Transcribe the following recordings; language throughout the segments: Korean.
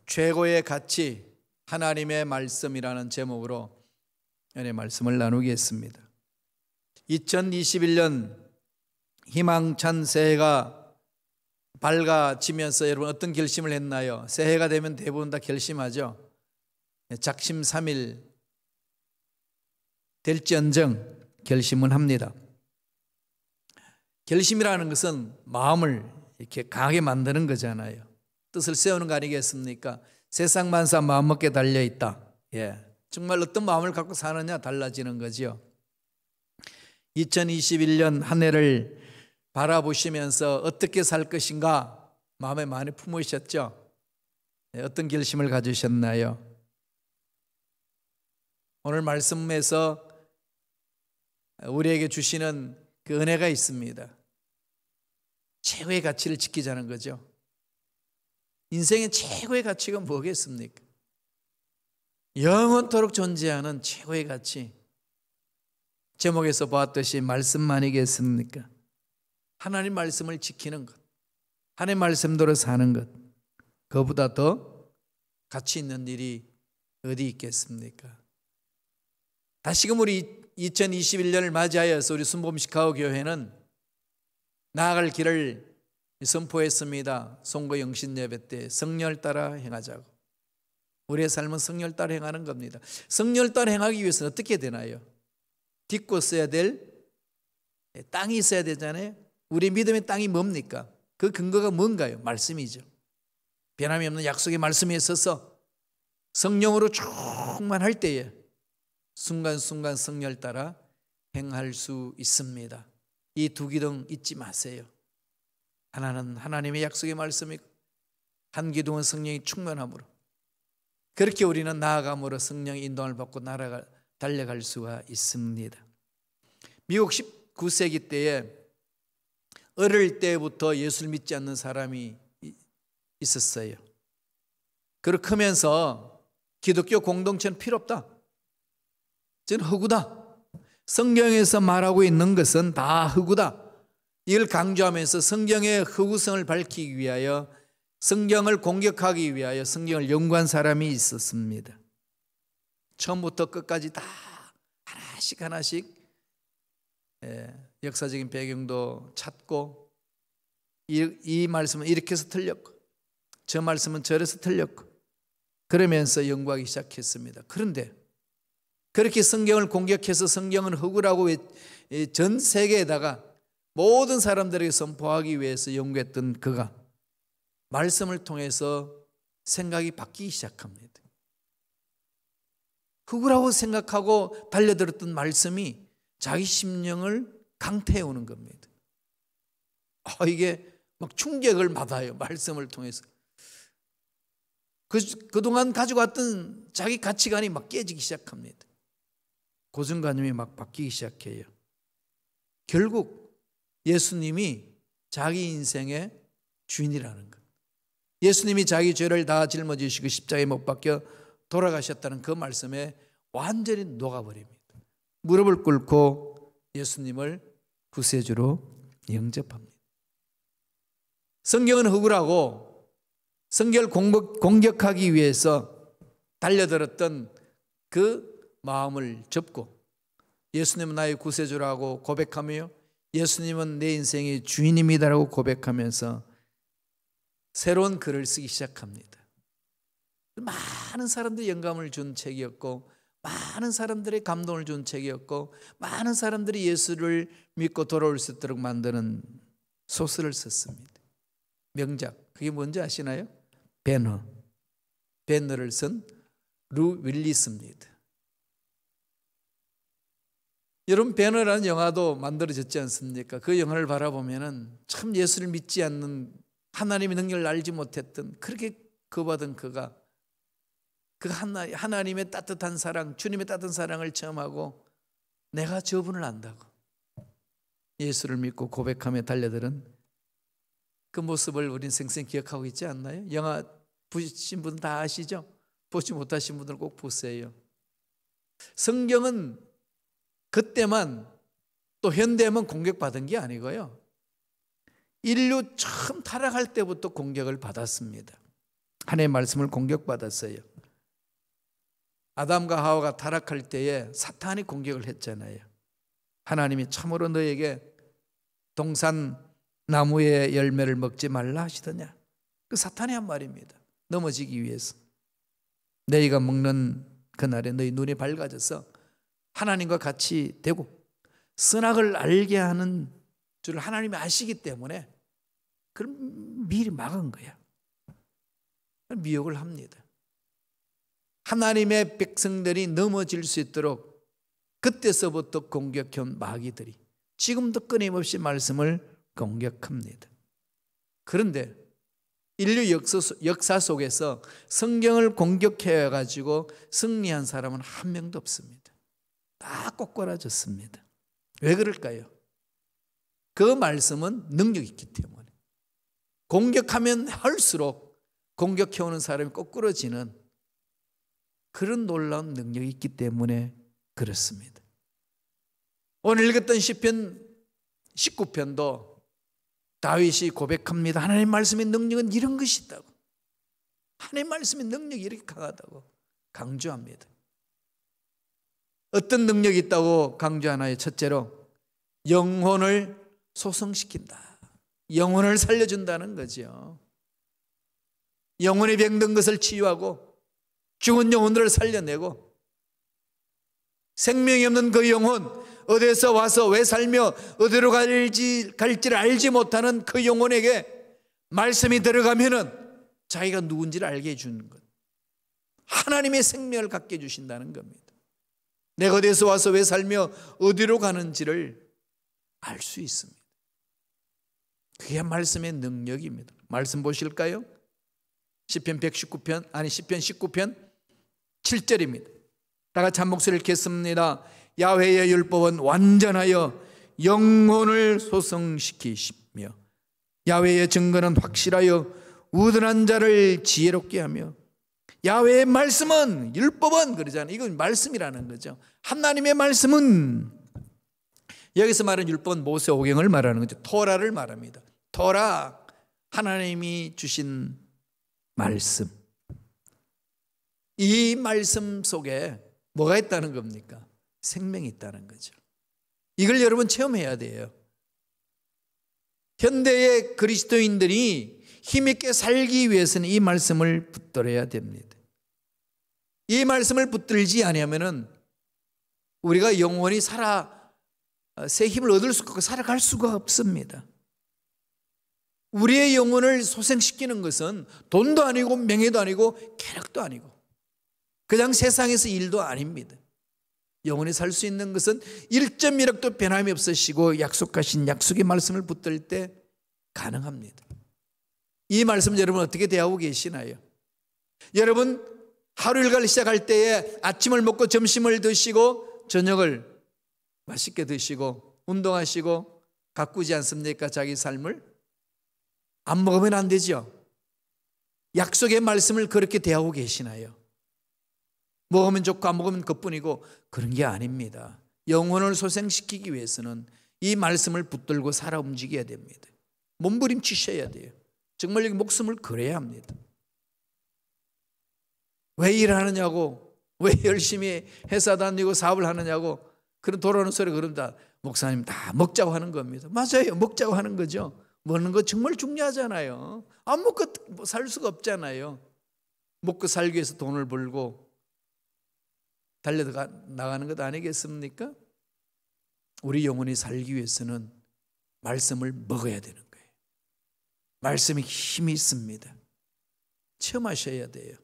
최고의 가치 하나님의 말씀이라는 제목으로 은혜 말씀을 나누겠습니다. 2021년 희망찬 새해가 밝아지면서 여러분 어떤 결심을 했나요? 새해가 되면 대부분 다 결심하죠. 작심삼일 될지언정 결심은 합니다. 결심이라는 것은 마음을 이렇게 강하게 만드는 거잖아요. 뜻을 세우는 거 아니겠습니까? 세상 만사 마음먹기에 달려있다. 정말 어떤 마음을 갖고 사느냐 달라지는 거죠. 2021년 한 해를 바라보시면서 어떻게 살 것인가 마음에 많이 품으셨죠? 어떤 결심을 가지셨나요? 오늘 말씀에서 우리에게 주시는 그 은혜가 있습니다. 최고의 가치를 지키자는 거죠. 인생의 최고의 가치가 뭐겠습니까? 영원토록 존재하는 최고의 가치. 제목에서 보았듯이 말씀만이겠습니까? 하나님 말씀을 지키는 것, 하나님 말씀대로 사는 것, 그보다 더 가치 있는 일이 어디 있겠습니까? 다시금 우리 2021년을 맞이하여서 우리 순복음 시카고 교회는 나아갈 길을 선포했습니다. 송거 영신 예배 때 성령을 따라 행하자고. 우리의 삶은 성령을 따라 행하는 겁니다. 성령을 따라 행하기 위해서는 어떻게 되나요? 딛고 써야 될 땅이 있어야 되잖아요. 우리 믿음의 땅이 뭡니까? 그 근거가 뭔가요? 말씀이죠. 변함이 없는 약속의 말씀에 있어서 성령으로 충만할 때에 순간순간 성령을 따라 행할 수 있습니다. 이 두 기둥 잊지 마세요. 하나는 하나님의 약속의 말씀이고 한 기둥은 성령이 충만함으로 그렇게 우리는 나아감으로 성령의 인도함을 받고 달려갈 수가 있습니다. 미국 19세기 때에 어릴 때부터 예수를 믿지 않는 사람이 있었어요. 그렇게 크면서 기독교 공동체는 필요 없다. 저는 흑우다. 성경에서 말하고 있는 것은 다 흑우다. 이걸 강조하면서 성경의 흑우성을 밝히기 위하여 성경을 공격하기 위하여 성경을 연구한 사람이 있었습니다. 처음부터 끝까지 다 하나씩 역사적인 배경도 찾고 이 말씀은 이렇게 해서 틀렸고 저 말씀은 저래서 틀렸고 그러면서 연구하기 시작했습니다. 그런데 그렇게 성경을 공격해서 성경은 흑우라고 전 세계에다가 모든 사람들에게 선포하기 위해서 연구했던 그가 말씀을 통해서 생각이 바뀌기 시작합니다. 흑우라고 생각하고 달려들었던 말씀이 자기 심령을 강태해오는 겁니다. 이게 막 충격을 받아요. 말씀을 통해서. 그동안 가지고 왔던 자기 가치관이 막 깨지기 시작합니다. 고정관념이 막 바뀌기 시작해요. 결국 예수님이 자기 인생의 주인이라는 것, 예수님이 자기 죄를 다 짊어지시고 십자가에 못 박혀 돌아가셨다는 그 말씀에 완전히 녹아버립니다. 무릎을 꿇고 예수님을 구세주로 영접합니다. 성경은 흑우라고 성경을 공격하기 위해서 달려들었던 그 마음을 접고 예수님은 나의 구세주라고 고백하며 예수님은 내 인생의 주인입니다라고 고백하면서 새로운 글을 쓰기 시작합니다. 많은 사람들이 영감을 준 책이었고 많은 사람들의 감동을 준 책이었고 많은 사람들이 예수를 믿고 돌아올 수 있도록 만드는 소설을 썼습니다. 명작. 그게 뭔지 아시나요? 배너를 쓴 루 윌리스입니다. 여러분 배너라는 영화도 만들어졌지 않습니까? 그 영화를 바라보면은 참 예수를 믿지 않는 하나님의 능력을 알지 못했던 그렇게 거부하던 그가 그 하나님의 따뜻한 사랑, 주님의 따뜻한 사랑을 체험하고 내가 저분을 안다고 예수를 믿고 고백하며 달려드는 그 모습을 우린 생생히 기억하고 있지 않나요? 영화 보신 분 다 아시죠? 보지 못하신 분들 꼭 보세요. 성경은 그때만 또 현대만 공격받은 게 아니고요. 인류 처음 타락할 때부터 공격을 받았습니다. 하나님의 말씀을 공격받았어요. 아담과 하와가 타락할 때에 사탄이 공격을 했잖아요. 하나님이 참으로 너에게 동산 나무의 열매를 먹지 말라 하시더냐. 그 사탄이 한 말입니다. 넘어지기 위해서. 너희가 먹는 그날에 너희 눈이 밝아져서 하나님과 같이 되고 선악을 알게 하는 줄 하나님이 아시기 때문에 그럼 미리 막은 거야. 미혹을 합니다. 하나님의 백성들이 넘어질 수 있도록 그때서부터 공격해온 마귀들이 지금도 끊임없이 말씀을 공격합니다. 그런데 인류 역사 속에서 성경을 공격해가지고 승리한 사람은 한 명도 없습니다. 다 꼬꾸라졌습니다. 왜 그럴까요? 그 말씀은 능력이 있기 때문에. 공격하면 할수록 공격해오는 사람이 꼬꾸라지는 그런 놀라운 능력이 있기 때문에 그렇습니다. 오늘 읽었던 시편 19편도 다윗이 고백합니다. 하나님의 말씀의 능력은 이런 것이 있다고. 하나님의 말씀의 능력이 이렇게 강하다고 강조합니다. 어떤 능력이 있다고 강조하나요? 첫째로 영혼을 소성시킨다. 영혼을 살려준다는 거죠. 영혼이 병든 것을 치유하고 죽은 영혼들을 살려내고 생명이 없는 그 영혼, 어디서 와서 왜 살며 어디로 갈지를 알지 못하는 그 영혼에게 말씀이 들어가면은 자기가 누군지를 알게 해주는 것. 하나님의 생명을 갖게 해주신다는 겁니다. 내가 어디서 와서 왜 살며 어디로 가는지를 알 수 있습니다. 그게 말씀의 능력입니다. 말씀 보실까요? 시편 19편 7절입니다. 다 같이 한 목소리를 읽겠습니다. 야훼의 율법은 완전하여 영혼을 소성시키시며 야훼의 증거는 확실하여 우둔한 자를 지혜롭게 하며 야훼의 말씀은 율법은 그러잖아요. 이건 말씀이라는 거죠. 하나님의 말씀은 여기서 말하는 율법은 모세오경을 말하는 거죠. 토라를 말합니다. 토라 하나님이 주신 말씀. 이 말씀 속에 뭐가 있다는 겁니까? 생명이 있다는 거죠. 이걸 여러분 체험해야 돼요. 현대의 그리스도인들이 힘있게 살기 위해서는 이 말씀을 붙들어야 됩니다. 이 말씀을 붙들지 않으면은 우리가 영원히 새 힘을 얻을 수가 없고 살아갈 수가 없습니다. 우리의 영혼을 소생시키는 것은 돈도 아니고 명예도 아니고 쾌락도 아니고 그냥 세상에서 일도 아닙니다. 영원히 살 수 있는 것은 1.1억도 변함이 없으시고 약속하신 약속의 말씀을 붙들 때 가능합니다. 이 말씀 여러분 어떻게 대하고 계시나요? 여러분 하루 일과를 시작할 때에 아침을 먹고 점심을 드시고 저녁을 맛있게 드시고 운동하시고 가꾸지 않습니까? 자기 삶을 안 먹으면 안 되죠. 약속의 말씀을 그렇게 대하고 계시나요? 먹으면 좋고 안 먹으면 그뿐이고 그런 게 아닙니다. 영혼을 소생시키기 위해서는 이 말씀을 붙들고 살아 움직여야 됩니다. 몸부림치셔야 돼요. 정말 여기 목숨을 걸어야 합니다. 왜 일하느냐고, 왜 열심히 회사 다니고 사업을 하느냐고 그런 돌아오는 소리 그런다. 목사님 다 먹자고 하는 겁니다. 맞아요. 먹자고 하는 거죠. 먹는 거 정말 중요하잖아요. 안 먹고 살 수가 없잖아요. 먹고 살기 위해서 돈을 벌고 달려나가는 것 아니겠습니까? 우리 영혼이 살기 위해서는 말씀을 먹어야 되는 거예요. 말씀이 힘이 있습니다. 체험하셔야 돼요.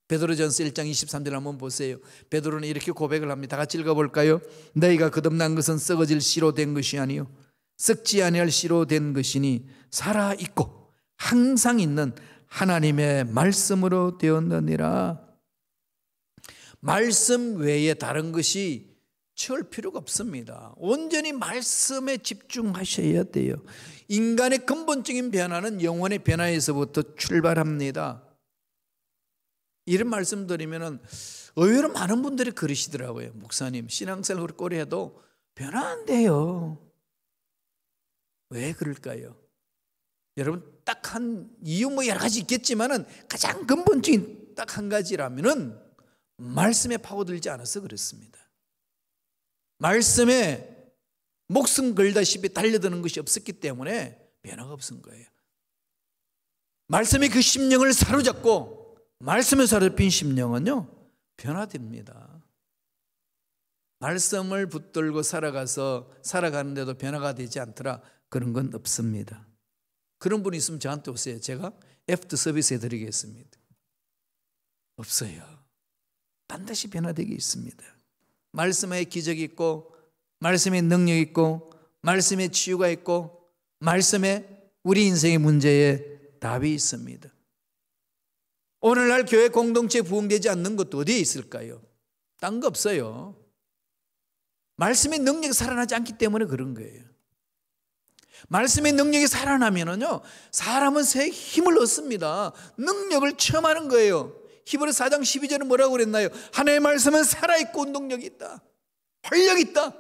베드로전서 1장 23절 한번 보세요. 베드로는 이렇게 고백을 합니다. 다 같이 읽어볼까요? 너희가 거듭난 것은 썩어질 씨로 된 것이 아니요 썩지 아니할 씨로 된 것이니 살아있고 항상 있는 하나님의 말씀으로 되었느니라. 말씀 외에 다른 것이 채울 필요가 없습니다. 온전히 말씀에 집중하셔야 돼요. 인간의 근본적인 변화는 영혼의 변화에서부터 출발합니다. 이런 말씀 드리면 의외로 많은 분들이 그러시더라고요. 목사님 신앙생활 오래 해도 변화 안 돼요. 왜 그럴까요? 여러분 딱 한 이유 뭐 여러 가지 있겠지만은 가장 근본적인 딱 한 가지라면은 말씀에 파고들지 않아서 그렇습니다. 말씀에 목숨 걸다시피 달려드는 것이 없었기 때문에 변화가 없은 거예요. 말씀이 그 심령을 사로잡고 말씀에 사로잡힌 심령은요 변화됩니다. 말씀을 붙들고 살아가는데도 변화가 되지 않더라, 그런 건 없습니다. 그런 분이 있으면 저한테 오세요. 제가 애프터 서비스 해드리겠습니다. 없어요. 반드시 변화되게 있습니다. 말씀에 기적이 있고, 말씀에 능력이 있고, 말씀에 치유가 있고, 말씀에 우리 인생의 문제에 답이 있습니다. 오늘날 교회 공동체에 부흥되지 않는 것도 어디에 있을까요? 딴 거 없어요. 말씀의 능력이 살아나지 않기 때문에 그런 거예요. 말씀의 능력이 살아나면은요, 사람은 새 힘을 얻습니다. 능력을 체험하는 거예요. 히브리 4장 12절은 뭐라고 그랬나요? 하나님의 말씀은 살아있고 운동력이 있다, 활력이 있다,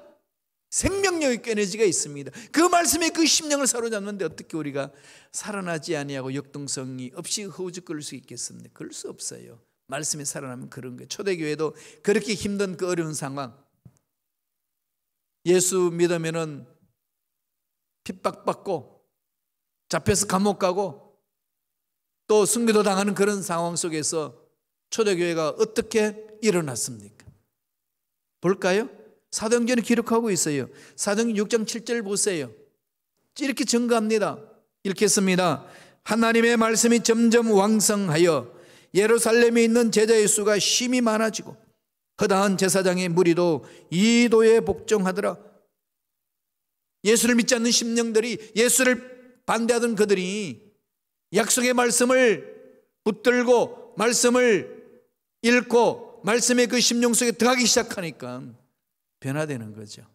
생명력 있고 에너지가 있습니다. 그 말씀에 그 심령을 사로잡는데 어떻게 우리가 살아나지 아니하고 역동성이 없이 허우적거릴 수 있겠습니까? 그럴 수 없어요. 말씀이 살아나면 그런 거예요. 초대교회도 그렇게 힘든 그 어려운 상황, 예수 믿으면은 핍박받고 잡혀서 감옥 가고 또 순교도 당하는 그런 상황 속에서 초대교회가 어떻게 일어났습니까? 볼까요? 사도행전에 기록하고 있어요. 사도행전 6장 7절 보세요. 이렇게 증거합니다. 읽겠습니다. 하나님의 말씀이 점점 왕성하여 예루살렘에 있는 제자의 수가 심히 많아지고 허다한 제사장의 무리도 이도에 복종하더라. 예수를 믿지 않는 심령들이, 예수를 반대하던 그들이 약속의 말씀을 붙들고 말씀을 읽고 말씀의 그 심령 속에 들어가기 시작하니까 변화되는 거죠.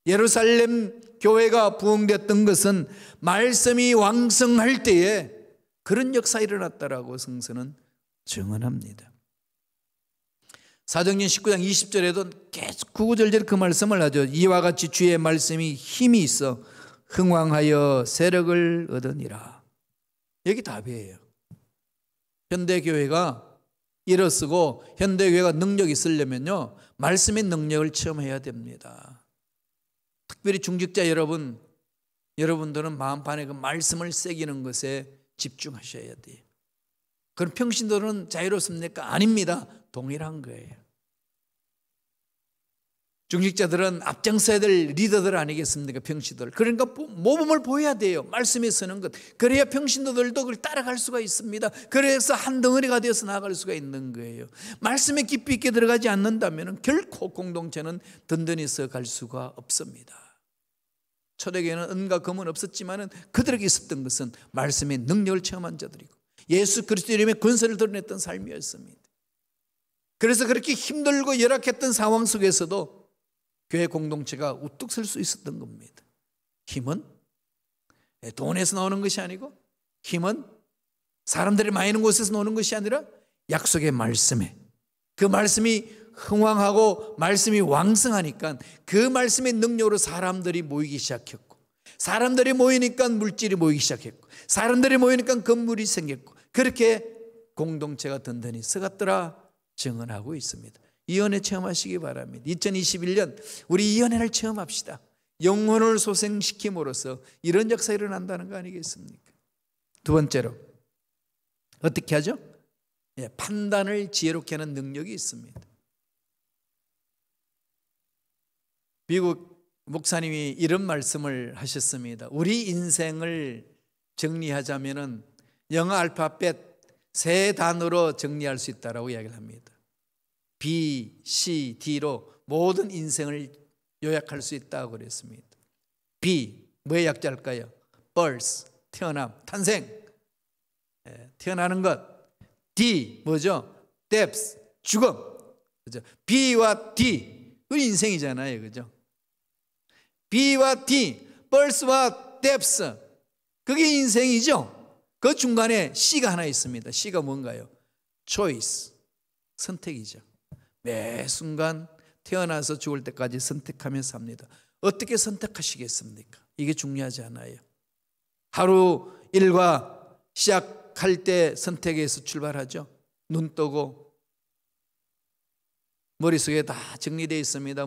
예루살렘 교회가 부흥됐던 것은 말씀이 왕성할 때에 그런 역사가 일어났다라고 성서는 증언합니다. 사도행전 19장 20절에도 계속 구구절절 그 말씀을 하죠. 이와 같이 주의 말씀이 힘이 있어 흥왕하여 세력을 얻으니라. 여기 답이에요. 현대교회가 일어서고 현대교회가 능력이 있으려면요, 말씀의 능력을 체험해야 됩니다. 특별히 중직자 여러분들은 마음판에 그 말씀을 새기는 것에 집중하셔야 돼요. 그럼 평신도는 자유롭습니까? 아닙니다. 동일한 거예요. 중직자들은 앞장서야 될 리더들 아니겠습니까? 평신도들. 그러니까 모범을 보여야 돼요. 말씀에 서는 것. 그래야 평신도들도 그걸 따라갈 수가 있습니다. 그래서 한 덩어리가 되어서 나아갈 수가 있는 거예요. 말씀에 깊이 있게 들어가지 않는다면 결코 공동체는 든든히 서 갈 수가 없습니다. 초대교회는 은과 금은 없었지만 그들에게 있었던 것은 말씀의 능력을 체험한 자들이고 예수 그리스도 이름의 권세를 드러냈던 삶이었습니다. 그래서 그렇게 힘들고 열악했던 상황 속에서도 교회 공동체가 우뚝 설 수 있었던 겁니다. 힘은 돈에서 나오는 것이 아니고, 힘은 사람들이 많이 있는 곳에서 나오는 것이 아니라 약속의 말씀에, 그 말씀이 흥왕하고 말씀이 왕성하니까 그 말씀의 능력으로 사람들이 모이기 시작했고, 사람들이 모이니까 물질이 모이기 시작했고, 사람들이 모이니까 건물이 생겼고, 그렇게 공동체가 든든히 서갔더라 증언하고 있습니다. 이 은혜 체험하시기 바랍니다. 2021년 우리 이 은혜를 체험합시다. 영혼을 소생시킴으로써 이런 역사가 일어난다는 거 아니겠습니까? 두 번째로 어떻게 하죠? 판단을 지혜롭게 하는 능력이 있습니다. 미국 목사님이 이런 말씀을 하셨습니다. 우리 인생을 정리하자면은 영어 알파벳 3단어로 정리할 수 있다라고 이야기를 합니다. B, C, D로 모든 인생을 요약할 수 있다고 그랬습니다. B, 뭐의 약자일까요? birth, 태어남, 탄생, 태어나는 것. D, 뭐죠? death, 죽음. 그죠? B와 D, 그 인생이잖아요, 그죠? B와 D, birth와 death, 그게 인생이죠. 그 중간에 C가 하나 있습니다. C가 뭔가요? choice, 선택이죠. 매 순간 태어나서 죽을 때까지 선택하며 삽니다. 어떻게 선택하시겠습니까? 이게 중요하지 않아요. 하루 일과 시작할 때 선택에서 출발하죠. 눈 뜨고 머릿속에 다 정리되어 있습니다.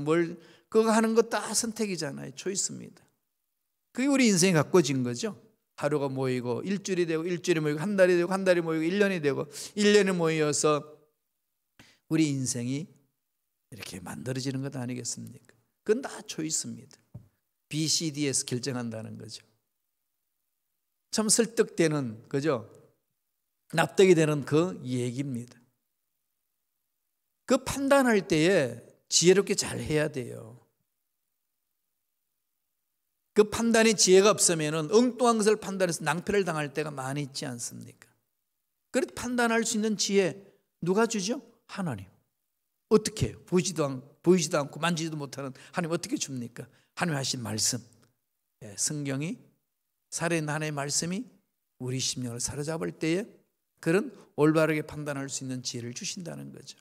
그거 하는 거 다 선택이잖아요. 초이스입니다. 그게 우리 인생이 가꿔진 거죠. 하루가 모이고 일주일이 되고 일주일이 모이고 한 달이 되고 한 달이 모이고 1년이 되고 1년이 모여서 우리 인생이 이렇게 만들어지는 것 아니겠습니까? 그건 다 초이스입니다. BCD에서 결정한다는 거죠. 참 설득되는, 그죠? 납득이 되는 그 얘기입니다. 그 판단할 때에 지혜롭게 잘 해야 돼요. 그 판단에 지혜가 없으면 엉뚱한 것을 판단해서 낭패를 당할 때가 많이 있지 않습니까? 그렇게 판단할 수 있는 지혜 누가 주죠? 하나님. 어떻게 해요? 보이지도 않고 만지지도 못하는 하나님 어떻게 줍니까? 하나님 하신 말씀. 성경이 살아있는 하나님의 말씀이 우리 심령을 사로잡을 때에 그런 올바르게 판단할 수 있는 지혜를 주신다는 거죠.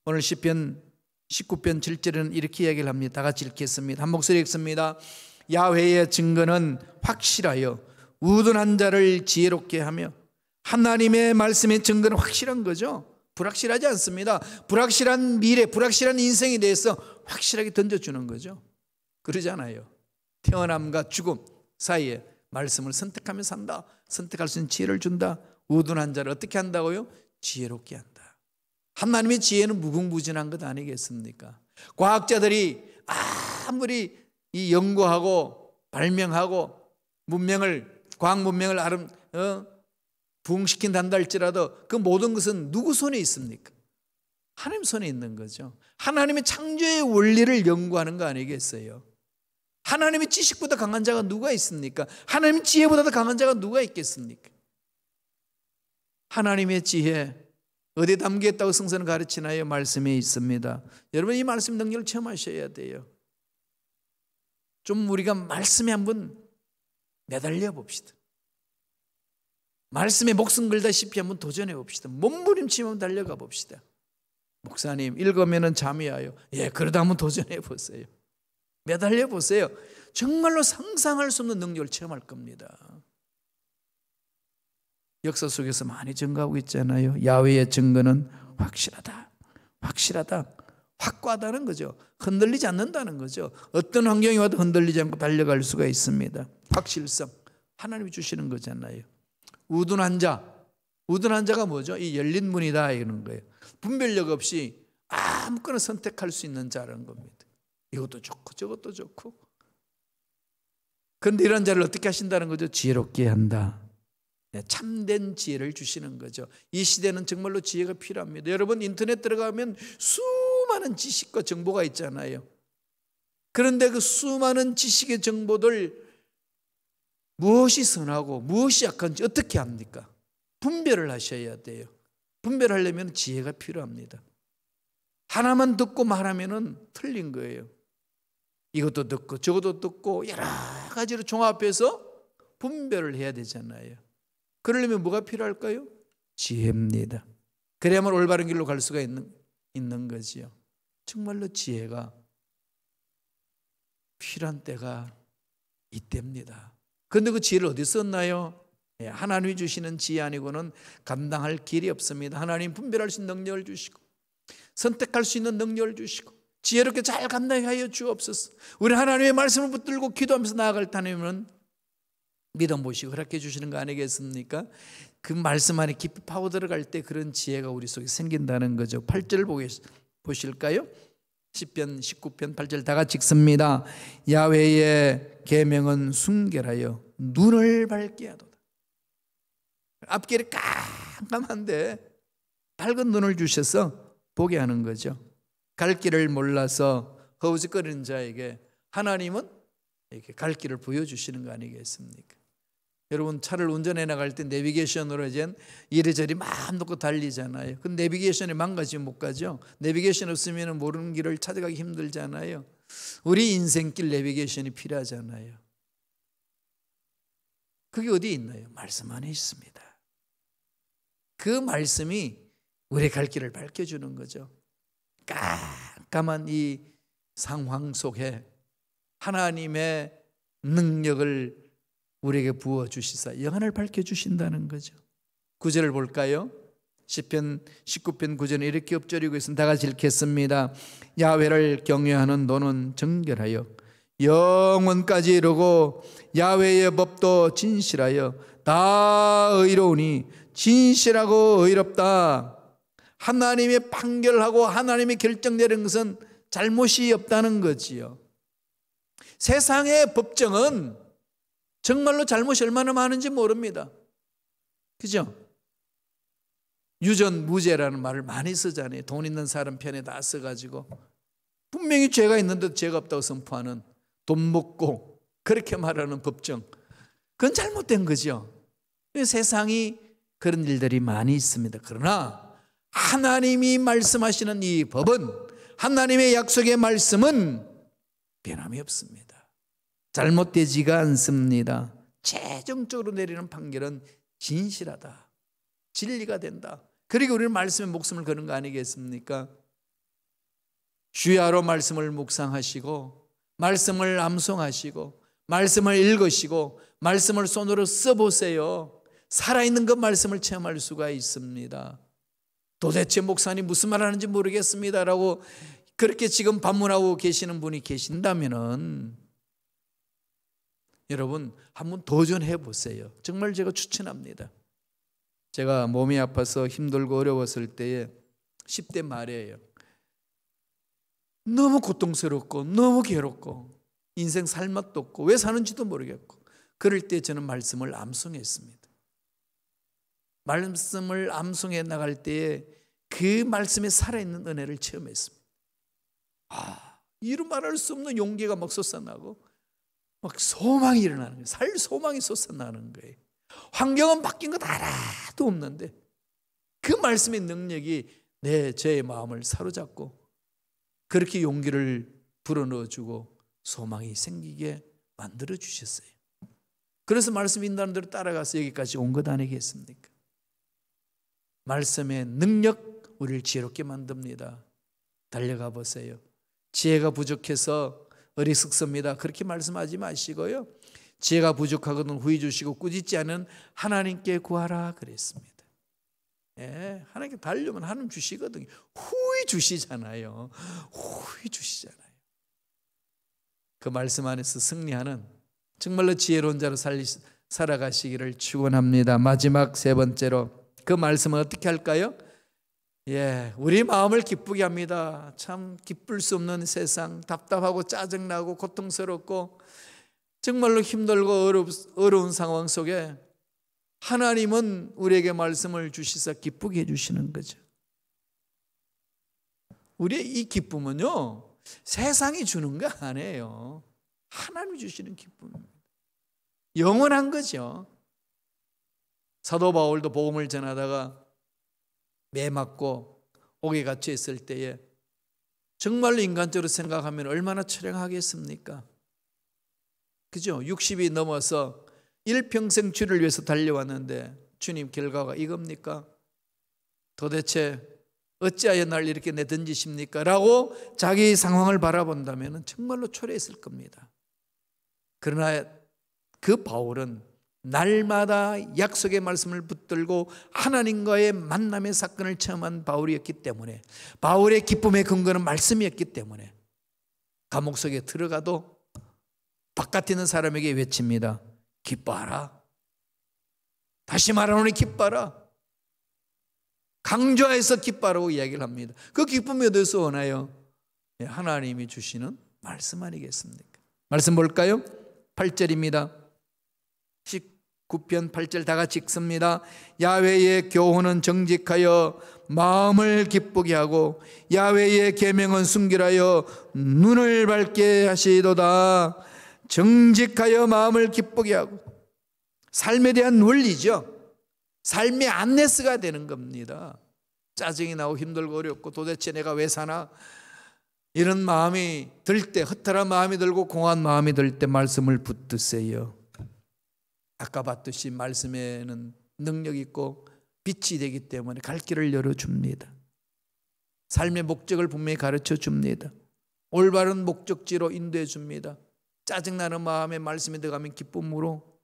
오늘 시편 19편 7절에는 이렇게 이야기를 합니다. 다 같이 읽겠습니다. 한 목소리 읽습니다. 야훼의 증거는 확실하여 우둔한 자를 지혜롭게 하며, 하나님의 말씀의 증거는 확실한 거죠. 불확실하지 않습니다. 불확실한 미래, 불확실한 인생에 대해서 확실하게 던져주는 거죠. 그러잖아요. 태어남과 죽음 사이에 말씀을 선택하며 산다. 선택할 수 있는 지혜를 준다. 우둔한 자를 어떻게 한다고요? 지혜롭게 한다. 하나님의 지혜는 무궁무진한 것 아니겠습니까? 과학자들이 아무리 이 연구하고 발명하고 과학 문명을 부흥시킨다 할지라도 그 모든 것은 누구 손에 있습니까? 하나님 손에 있는 거죠. 하나님의 창조의 원리를 연구하는 거 아니겠어요? 하나님의 지식보다 강한 자가 누가 있습니까? 하나님의 지혜보다 더 강한 자가 누가 있겠습니까? 하나님의 지혜 어디에 담겨있다고 성서는 가르치나요? 말씀에 있습니다. 여러분 이 말씀 능력을 체험하셔야 돼요. 좀 우리가 말씀에 한번 매달려 봅시다. 말씀에 목숨 걸다시피 한번 도전해 봅시다. 몸부림치며 한번 달려가 봅시다. 목사님 읽으면 잠이 와요. 그러다 한번 도전해 보세요. 매달려 보세요. 정말로 상상할 수 없는 능력을 체험할 겁니다. 역사 속에서 많이 증거하고 있잖아요. 야훼의 증거는 확실하다. 확실하다. 확고하다는 거죠. 흔들리지 않는다는 거죠. 어떤 환경이 와도 흔들리지 않고 달려갈 수가 있습니다. 확실성. 하나님이 주시는 거잖아요. 우둔한 자가 뭐죠? 이 열린 문이다 이런 거예요. 분별력 없이 아무거나 선택할 수 있는 자라는 겁니다. 이것도 좋고 저것도 좋고. 그런데 이런 자를 어떻게 하신다는 거죠? 지혜롭게 한다. 참된 지혜를 주시는 거죠. 이 시대는 정말로 지혜가 필요합니다. 여러분 인터넷 들어가면 수많은 지식과 정보가 있잖아요. 그런데 그 수많은 지식의 정보들 무엇이 선하고 무엇이 약한지 어떻게 합니까? 분별을 하셔야 돼요. 분별하려면 지혜가 필요합니다. 하나만 듣고 말하면 틀린 거예요. 이것도 듣고 저것도 듣고 여러 가지로 종합해서 분별을 해야 되잖아요. 그러려면 뭐가 필요할까요? 지혜입니다. 그래야만 올바른 길로 갈 수가 있는 거지요. 정말로 지혜가 필요한 때가 이때입니다. 그런데 그 지혜를 어디서 얻나요? 하나님이 주시는 지혜 아니고는 감당할 길이 없습니다. 하나님 분별할 수 있는 능력을 주시고 선택할 수 있는 능력을 주시고 지혜롭게 잘 감당하여 주옵소서. 우리 하나님의 말씀을 붙들고 기도하면서 나아갈 때 하나님은 믿음 보시고 허락해 주시는 거 아니겠습니까? 그 말씀 안에 깊이 파고 들어갈 때 그런 지혜가 우리 속에 생긴다는 거죠. 8절 보실까요? 시편 19편 8절 다 같이 읽습니다. 야훼의 계명은 순결하여 눈을 밝게 하도다. 앞길이 깜깜한데 밝은 눈을 주셔서 보게 하는 거죠. 갈 길을 몰라서 허우적거리는 자에게 하나님은 이렇게 갈 길을 보여주시는 거 아니겠습니까? 여러분 차를 운전해 나갈 때 내비게이션으로 이제 이리저리 마음 놓고 달리잖아요. 그 내비게이션이 망가지면 못 가죠. 내비게이션 없으면 모르는 길을 찾아가기 힘들잖아요. 우리 인생길 내비게이션이 필요하잖아요. 그게 어디에 있나요? 말씀 안에 있습니다. 그 말씀이 우리의 갈 길을 밝혀주는 거죠. 깜깜한 이 상황 속에 하나님의 능력을 우리에게 부어주시사 영안을 밝혀주신다는 거죠. 9절을 볼까요? 시편 19편 9절은 이렇게 엎드리고 있습니다. 다 같이 읽겠습니다. 야훼를 경외하는 너는 정결하여 영원까지 이르고 야훼의 법도 진실하여 다 의로우니 진실하고 의롭다. 하나님의 판결하고 하나님의 결정되는 것은 잘못이 없다는 거지요. 세상의 법정은 정말로 잘못이 얼마나 많은지 모릅니다. 그죠? 유전무죄라는 말을 많이 쓰잖아요. 돈 있는 사람 편에 다 써가지고 분명히 죄가 있는데도 죄가 없다고 선포하는, 돈 먹고 그렇게 말하는 법정, 그건 잘못된 거죠. 세상이 그런 일들이 많이 있습니다. 그러나 하나님이 말씀하시는 이 법은, 하나님의 약속의 말씀은 변함이 없습니다. 잘못되지가 않습니다. 최종적으로 내리는 판결은 진실하다, 진리가 된다. 그리고 우리는 말씀에 목숨을 거는 거 아니겠습니까? 주야로 말씀을 묵상하시고 말씀을 암송하시고 말씀을 읽으시고 말씀을 손으로 써보세요. 살아있는 그 말씀을 체험할 수가 있습니다. 도대체 목사님 무슨 말 하는지 모르겠습니다라고 그렇게 지금 반문하고 계시는 분이 계신다면은 여러분 한번 도전해 보세요. 정말 제가 추천합니다. 제가 몸이 아파서 힘들고 어려웠을 때에 10대 말이에요. 너무 고통스럽고 너무 괴롭고 인생 살 맛도 없고 왜 사는지도 모르겠고 그럴 때 저는 말씀을 암송했습니다. 말씀을 암송해 나갈 때에 그 말씀에 살아있는 은혜를 체험했습니다. 이루 말할 수 없는 용기가 막 솟아나고 막 소망이 일어나는 거예요. 살 소망이 솟아나는 거예요. 환경은 바뀐 것 하나도 없는데 그 말씀의 능력이 제 마음을 사로잡고 그렇게 용기를 불어넣어주고 소망이 생기게 만들어 주셨어요. 그래서 말씀 인도하는 대로 따라가서 여기까지 온 것 아니겠습니까? 말씀의 능력 우리를 지혜롭게 만듭니다. 달려가 보세요. 지혜가 부족해서 어리석습니다. 그렇게 말씀하지 마시고요. 지혜가 부족하거든 후히 주시고 꾸짖지 않은 하나님께 구하라 그랬습니다. 하나님께 달려면 하나님 주시거든요. 후히 주시잖아요. 후히 주시잖아요. 그 말씀 안에서 승리하는 정말로 지혜로운 자로 살아가시기를 축원합니다. 마지막 세 번째로 그 말씀은 어떻게 할까요? 우리 마음을 기쁘게 합니다. 참 기쁠 수 없는 세상, 답답하고 짜증나고 고통스럽고 정말로 힘들고 어려운 상황 속에 하나님은 우리에게 말씀을 주시사 기쁘게 해주시는 거죠. 우리의 이 기쁨은요, 세상이 주는 거 아니에요. 하나님이 주시는 기쁨입니다. 영원한 거죠. 사도 바울도 복음을 전하다가 매 맞고 옥에 갇혀 있을 때에 정말로 인간적으로 생각하면 얼마나 처량하겠습니까? 그죠? 60이 넘어서 일평생 주를 위해서 달려왔는데 주님 결과가 이겁니까? 도대체 어찌하여 날 이렇게 내던지십니까? 라고 자기 상황을 바라본다면 정말로 초래했을 겁니다. 그러나 그 바울은 날마다 약속의 말씀을 붙들고 하나님과의 만남의 사건을 체험한 바울이었기 때문에, 바울의 기쁨의 근거는 말씀이었기 때문에 감옥 속에 들어가도 바깥에 있는 사람에게 외칩니다. 기뻐하라. 다시 말하노니 기뻐하라. 강조해서 기뻐하라고 이야기를 합니다. 그 기쁨이 어디서 오나요? 하나님이 주시는 말씀 아니겠습니까? 말씀 볼까요? 8절입니다. 19편 8절 다 같이 읽습니다. 야훼의 교훈은 정직하여 마음을 기쁘게 하고 야훼의 계명은 순결하여 눈을 밝게 하시도다. 정직하여 마음을 기쁘게 하고, 삶에 대한 논리죠. 삶의 안내스가 되는 겁니다. 짜증이 나고 힘들고 어렵고 도대체 내가 왜 사나 이런 마음이 들 때, 허탈한 마음이 들고 공허한 마음이 들 때 말씀을 붙드세요. 아까 봤듯이 말씀에는 능력이 있고 빛이 되기 때문에 갈 길을 열어줍니다. 삶의 목적을 분명히 가르쳐 줍니다. 올바른 목적지로 인도해 줍니다. 짜증나는 마음에 말씀에 들어가면 기쁨으로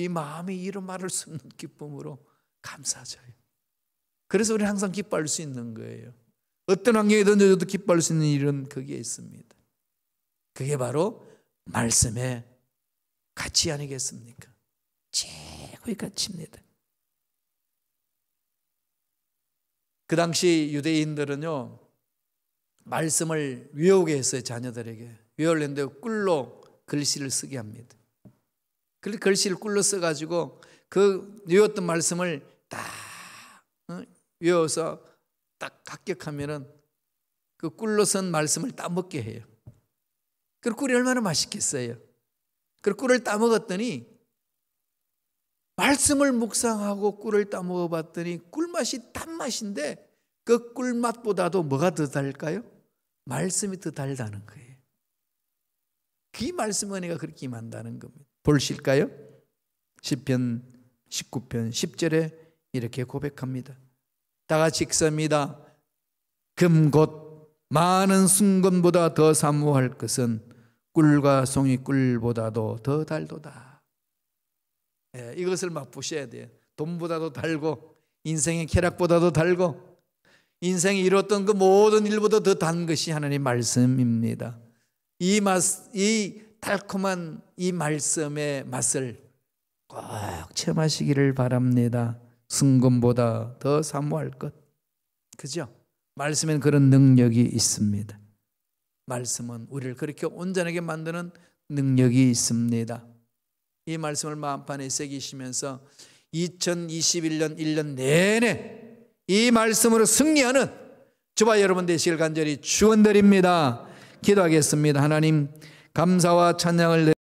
이 마음이 이루 말할 수 없는 기쁨으로 감사져요. 그래서 우리는 항상 기뻐할 수 있는 거예요. 어떤 환경에 던져도 기뻐할 수 있는 일은 거기에 있습니다. 그게 바로 말씀의 가치 아니겠습니까? 최고의 가치입니다. 그 당시 유대인들은요, 말씀을 외우게 했어요. 자녀들에게 외우려는데 꿀로 글씨를 쓰게 합니다. 그 글씨를 꿀로 써가지고 그 외웠던 말씀을 딱 외워서 딱 합격하면은 그 꿀로 쓴 말씀을 따먹게 해요. 그 꿀이 얼마나 맛있겠어요. 그 꿀을 따먹었더니 말씀을 묵상하고 꿀을 따먹어봤더니 꿀맛이 단맛인데 그 꿀맛보다도 뭐가 더 달까요? 말씀이 더 달다는 거예요. 그 말씀 은혜가 그렇게 임한다는 겁니다. 보실까요? 시편 19편 10절에 이렇게 고백합니다. 다 같이 읽습니다. 금 곧 많은 순금보다 더 사모할 것은 꿀과 송이꿀보다도 더 달도다. 이것을 맛보셔야 돼요. 돈보다도 달고 인생의 쾌락보다도 달고 인생이 이뤘던 그 모든 일보다 더 단 것이 하나님의 말씀입니다. 이 달콤한 이 말씀의 맛을 꼭 체험하시기를 바랍니다. 순금보다 더 사모할 것. 그죠? 말씀엔 그런 능력이 있습니다. 말씀은 우리를 그렇게 온전하게 만드는 능력이 있습니다. 이 말씀을 마음판에 새기시면서 2021년 1년 내내 이 말씀으로 승리하는 저와 여러분 되시길 간절히 축원드립니다. 기도하겠습니다. 하나님, 감사와 찬양을